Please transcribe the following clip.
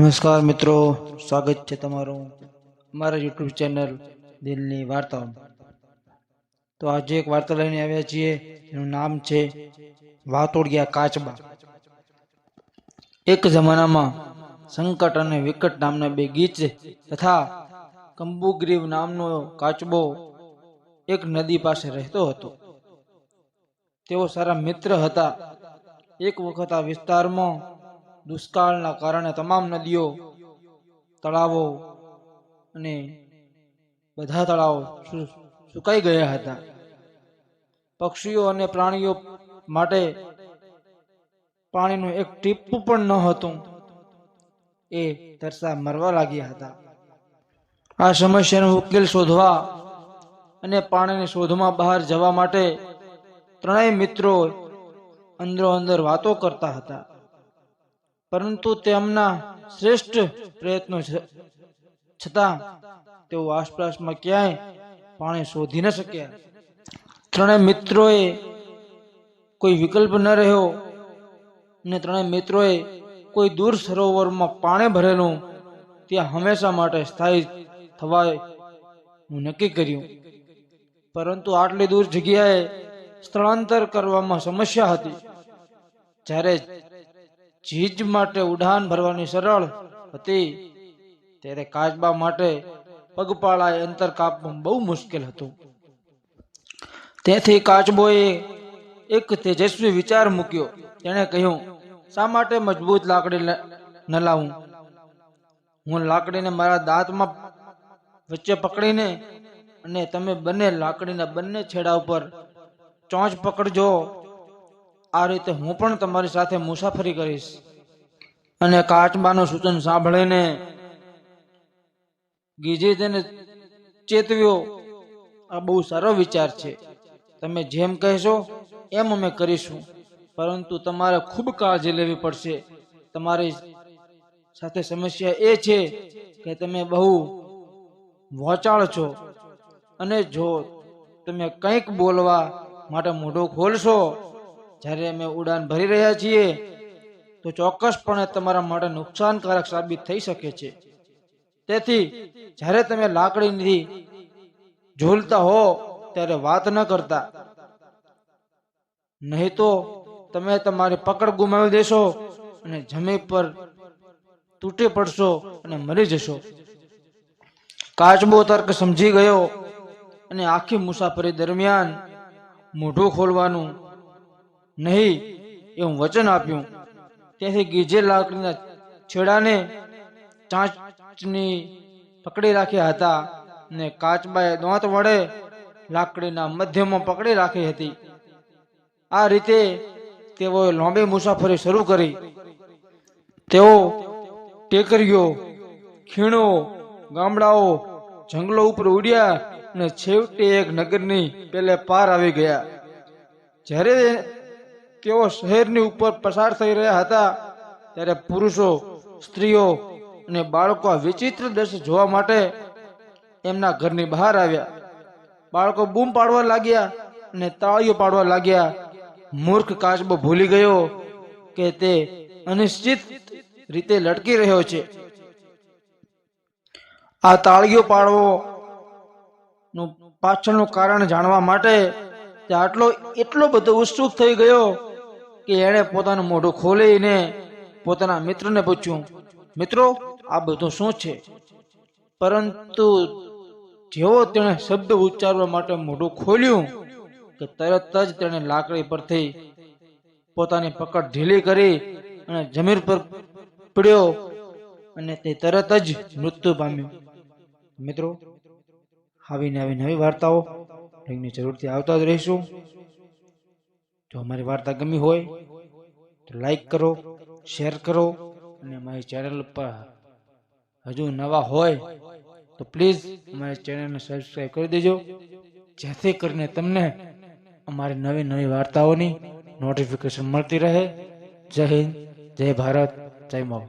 નમસ્કાર મિત્રો, સ્વાગત છે તમારું અમારા યુટ્યુબ ચેનલ દિલની વાર્તાઓમાં। તો આજે એક વાર્તા લઈને આવ્યા છીએ, એનું નામ છે વાતોડિયા કાચબા। એક જમાનામાં સંકટ અને વિકટ નામના બે ગીચ તથા કંબુગ્રીવ નામનો કાચબો એક નદી પાસે રહેતો હતો। તેઓ સારા મિત્ર હતા। એક વખત આ વિસ્તારમાં દુષ્કાળના કારણે તમામ નદીઓ, તળાવો અને બધા તળાવો સુકાઈ ગયા હતા। પક્ષીઓ અને પ્રાણીઓ માટે પાણીનું એક ટીપું પણ ન હતું। એ તરસા મરવા લાગ્યા હતા। આ સમસ્યાનો ઉકેલ શોધવા અને પાણીની શોધમાં બહાર જવા માટે ત્રણેય મિત્રો અંદરો અંદર વાતો કરતા હતા, પરંતુ તેમના શ્રેષ્ઠ પ્રયત્નો છતાં તેઓ આસપાસમાં ક્યાંય પાણી શોધી ન શક્યા। ત્રણેય મિત્રોએ કોઈ વિકલ્પ ન રહ્યો અને ત્રણેય મિત્રોએ કોઈ દૂર સરોવરમાં પાણી ભરેલું ત્યાં હંમેશા માટે સ્થાયી થવાનું નક્કી કર્યું। પરંતુ આટલી દૂર જગ્યાએ સ્થળાંતર કરવામાં સમસ્યા હતી। જ્યારે ચીજ માટે ઉડાન ભરવાની સરળ હતી, ત્યારે કાચબા માટે પગપાળા અંતર કાપવું બહુ મુશ્કેલ હતું। તેથી કાચબોએ એક તેજસ્વી વિચાર મૂક્યો। તેણે કહ્યું, શા માટે મજબૂત લાકડી ન લાવું? હું લાકડીને મારા દાંતમાં વચ્ચે પકડીને અને તમે બંને લાકડીના બંને છેડા ઉપર ચોંચ પકડજો। આ રીતે હું પણ તમારી સાથે મુસાફરી કરીશ। અને કાચબાનું સૂચન સાંભળીને ગીજે તેને ચેતવ્યો, આ બહુ સારો વિચાર છે। તમે જેમ કહેશો એમ અમે કરીશું, પરંતુ તમારે ખૂબ કાળજી લેવી પડશે। તમારી સાથે સમસ્યા એ છે કે તમે બહુ વોચાળ છો, અને જો તમે કંઈક બોલવા માટે મોઢું ખોલશો જ્યારે અમે ઉડાન ભરી રહ્યા છીએ, તો ચોક્કસપણે તમારા માટે નુકસાનકારક સાબિત થઈ શકે છે। તેથી જ્યારે તમે લાકડીથી ઝૂલતા હો ત્યારે વાત ન કરતા, નહીં તો તમે તમારી પકડ ગુમાવી દેશો અને જમીન પર તૂટી પડશો અને મરી જશો। કાચબો તર્ક સમજી ગયો અને આખી મુસાફરી દરમિયાન મોઢું ખોલવાનું નહીં એવું વચન આપ્યું। તેથી ગીજે લાકડીના છેડાને ચાંચની પકડી રાખ્યા હતા અને કાચબાએ દાંત વડે લાકડીના મધ્યમાં પકડી રાખી હતી। આ રીતે તેઓએ લાંબી મુસાફરી શરૂ કરી। તેઓ ટેકરીઓ, ખીણો, ગામડાઓ, જંગલો ઉપર ઉડ્યા અને છેવટે એક નગરની પેલે પાર આવી ગયા। જ્યારે તેઓ શહેરની ઉપર પસાર થઈ રહ્યા હતા, ત્યારે પુરુષો, સ્ત્રીઓ અને બાળકો આ વિચિત્ર દ્રશ્ય જોવા માટે એમના ઘરની બહાર આવ્યા। બાળકો બૂમ પાડવા લાગ્યા અને તાળીઓ પાડવા લાગ્યા। મૂર્ખ કાચબો ભૂલી ગયો કે તે અનિશ્ચિત રીતે લટકી રહ્યો છે। આ તાળીઓ પાડવાનું પાછળનું કારણ જાણવા માટે તે એટલો બધો ઉત્સુક થઈ ગયો કે એણે પોતાનું મોઢું ખોલીને પોતાના મિત્રને પૂછ્યું, મિત્રો, આ બધું શું છે? પરંતુ જેવો તેણે શબ્દ ઉચ્ચારવા માટે મોઢું ખોલ્યું કે તરત જ તેણે લાકડી પરથી પોતાની પકડ ઢીલી કરી અને જમીન પર પડ્યો અને તે તરત જ મૃત્યુ પામ્યો। મિત્રો, આવી નવી વાર્તાઓ લઈને જરૂરથી આવતા જ રહીશું। જો અમારી વાર્તા ગમી હોય તો લાઈક કરો, શેર કરો, અને અમારી ચેનલ પર હજુ નવા હોય તો પ્લીઝ અમારી ચેનલને સબસ્ક્રાઈબ કરી દેજો, જેથી કરીને તમને અમારી નવી વાર્તાઓની નોટિફિકેશન મળતી રહે। જય હિન્દ, જય ભારત, જય મા।